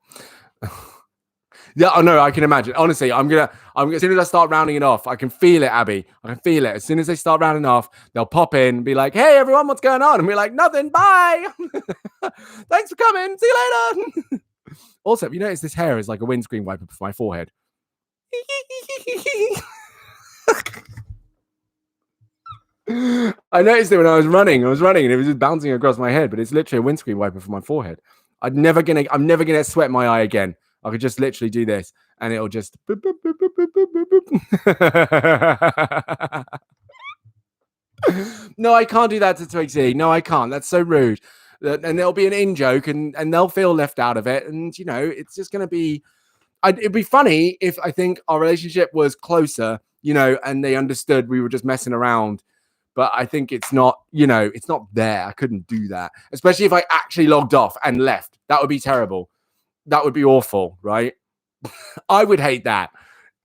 Yeah, oh no, I can imagine. Honestly, I'm gonna as soon as I start rounding it off, I can feel it, Abby. I can feel it. As soon as they start rounding off, they'll pop in and be like, hey everyone, what's going on? And we're like, nothing, bye. Thanks for coming. See you later. Also, have you noticed this hair is like a windscreen wiper for my forehead? I noticed it when I was running. I was running and it was just bouncing across my head, but it's literally a windscreen wiper for my forehead. I'm never gonna sweat my eye again. I could just literally do this and it'll just boop, boop, boop, boop, boop, boop, boop. No, I can't do that to Twigsy. No, I can't. That's so rude. And there'll be an in-joke and they'll feel left out of it. And, you know, it's just going to be... it'd be funny if I think our relationship was closer, you know, and they understood we were just messing around. But I think it's not, you know, it's not there. I couldn't do that. Especially if I actually logged off and left. That would be terrible. That would be awful, right? I would hate that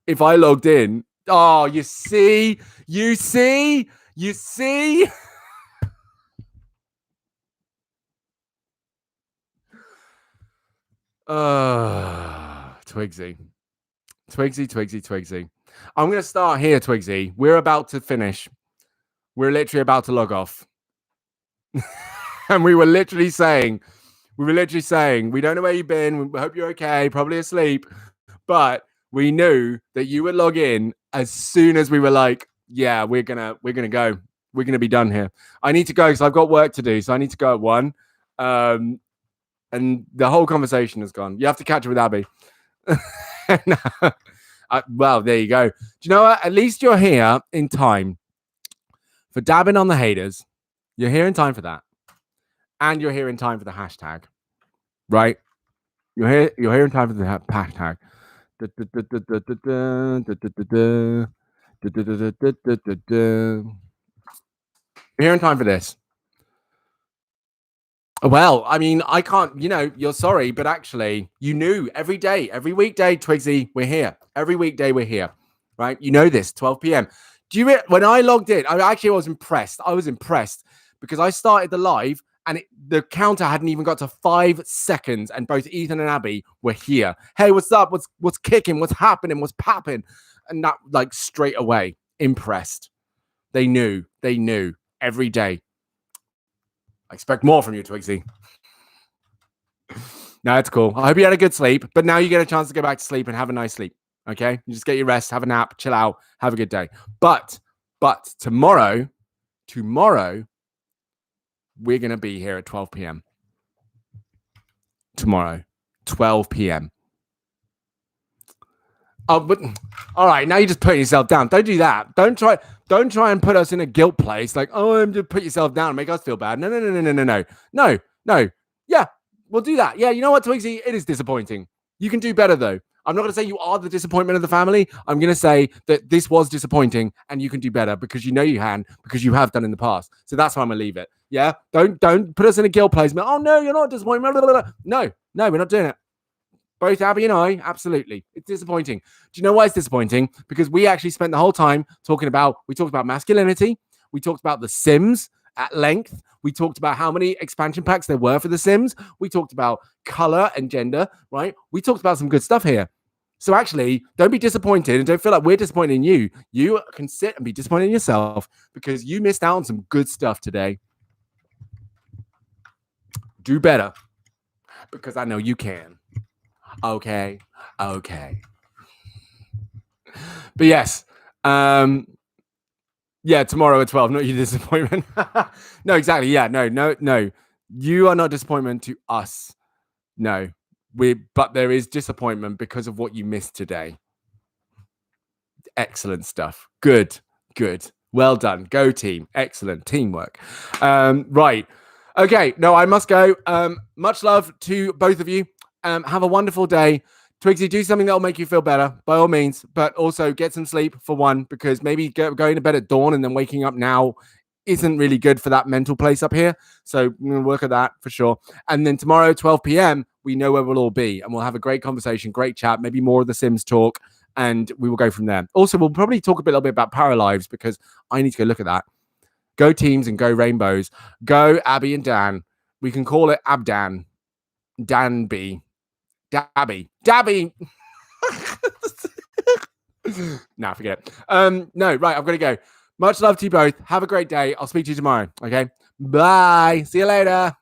if I logged in. Oh, you see? Twigsy. I'm going to start here, Twigsy. We're about to finish. We're literally about to log off. And we were literally saying, we don't know where you've been. We hope you're okay, probably asleep. But we knew that you would log in as soon as we were like, yeah, we're gonna go. We're gonna be done here. I need to go because I've got work to do. So I need to go at 1. And the whole conversation has gone. You have to catch it with Abby. Well, there you go. Do you know what? At least you're here in time for dabbing on the haters. You're here in time for that. And you're here in time for the hashtag. Right? You're here in time for the hashtag. You're here in time for this. Well, I mean, I can't, you know, you're sorry, but actually, you knew every day, every weekday, Twigsy, we're here. Every weekday, we're here, right? You know this, 12 p.m. When I logged in, I was impressed. I was impressed because I started the live and the counter hadn't even got to 5 seconds and both Ethan and Abby were here. Hey, what's up? What's kicking? What's happening? What's popping? And that, like, straight away, impressed. They knew every day. I expect more from you, Twigsy. No, it's cool. I hope you had a good sleep, but now you get a chance to go back to sleep and have a nice sleep. Okay? You just get your rest, have a nap, chill out, have a good day. But tomorrow, we're going to be here at 12 p.m. Tomorrow, 12 p.m. Oh, but all right, now you're just putting yourself down. Don't do that. Don't try and put us in a guilt place. Like, oh, just put yourself down and make us feel bad. No. Yeah, we'll do that. Yeah, you know what, Twigsy? It is disappointing. You can do better, though. I'm not going to say you are the disappointment of the family. I'm going to say that this was disappointing and you can do better because you know you can, because you have done in the past. So that's why I'm going to leave it. Yeah, don't put us in a guilt place. Oh, no, you're not disappointed. No, we're not doing it. Both Abby and I, absolutely. It's disappointing. Do you know why it's disappointing? Because we actually spent the whole time we talked about masculinity. We talked about the Sims at length. We talked about how many expansion packs there were for the Sims. We talked about color and gender, right? We talked about some good stuff here. So actually, don't be disappointed and don't feel like we're disappointed in you. You can sit and be disappointed in yourself because you missed out on some good stuff today. Do better because I know you can. Okay. But yes, Yeah, tomorrow at 12, not your disappointment. No, exactly. Yeah, no. You are not disappointment to us. No. But there is disappointment because of what you missed today. Excellent stuff. Good. Well done. Go team. Excellent teamwork. Right. Okay. No, I must go. Much love to both of you. Have a wonderful day. Twigsy, do something that'll make you feel better, by all means, but also get some sleep for one, because maybe going to bed at dawn and then waking up now isn't really good for that mental place up here. So I'm going to work at that for sure. And then tomorrow, 12 p.m., we know where we'll all be, and we'll have a great conversation, great chat, maybe more of the Sims talk, and we will go from there. Also, we'll probably talk a little bit about Paralives, because I need to go look at that. Go teams and go rainbows. Go Abby and Dan. We can call it Abdan. Danby. Dabby. Nah, forget it. No, right, I've got to go. Much love to you both. Have a great day. I'll speak to you tomorrow. Okay. Bye. See you later.